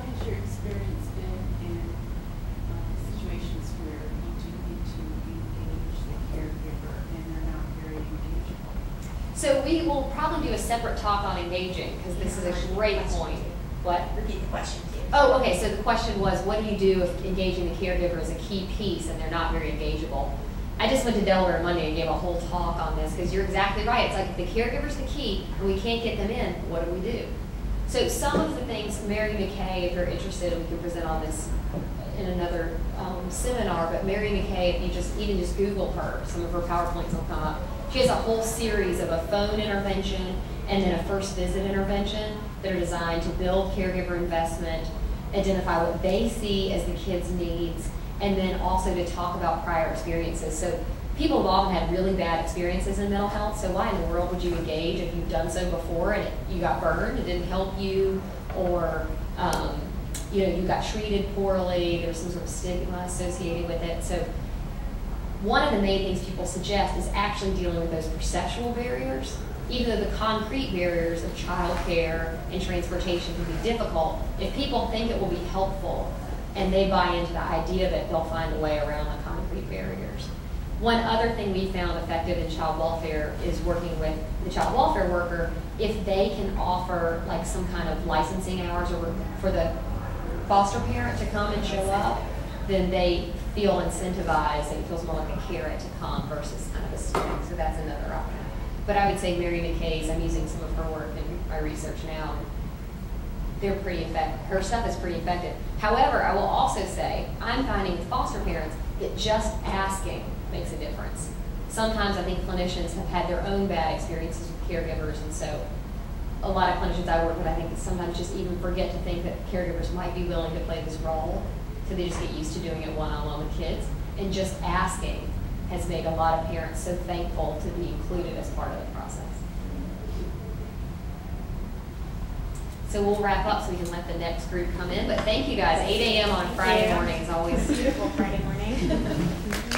has your experience been in situations where you do need to engage the caregiver and they're not very engageable? So we will probably do a separate talk on engaging, because this is a great point. What? Repeat the question, please. Oh, okay, so the question was, what do you do if engaging the caregiver is a key piece and they're not very engageable? I just went to Delaware Monday and gave a whole talk on this, because you're exactly right. It's like if the caregiver's the key and we can't get them in, what do we do? So some of the things, Mary McKay, if you're interested, we can present on this in another seminar, but Mary McKay, if you just even just Google her, some of her PowerPoints will come up. She has a whole series of a phone intervention and then a first visit intervention that are designed to build caregiver investment, identify what they see as the kids' needs, and then also to talk about prior experiences. So people have often had really bad experiences in mental health, so why in the world would you engage if you've done so before and you got burned, it didn't help you, or you got treated poorly, there's some sort of stigma associated with it. So one of the main things people suggest is actually dealing with those perceptual barriers. Even though the concrete barriers of childcare and transportation can be difficult, if people think it will be helpful and they buy into the idea of it, they'll find a way around the concrete barriers. One other thing we found effective in child welfare is working with the child welfare worker. If they can offer like some kind of licensing hours or for the foster parent to come and show up, then they feel incentivized and it feels more like a carrot to come versus kind of a stick. So that's another option. But I would say Mary McKay's, I'm using some of her work in my research now. They're pretty effective. Her stuff is pretty effective. However, I will also say, I'm finding with foster parents that just asking makes a difference. Sometimes I think clinicians have had their own bad experiences with caregivers, and so a lot of clinicians I work with, I think, sometimes just even forget to think that caregivers might be willing to play this role, so they just get used to doing it one-on-one with kids. And just asking has made a lot of parents so thankful to be included as part of the process. So we'll wrap up so we can let the next group come in. But thank you guys. 8 a.m. on Friday morning is always beautiful Friday morning.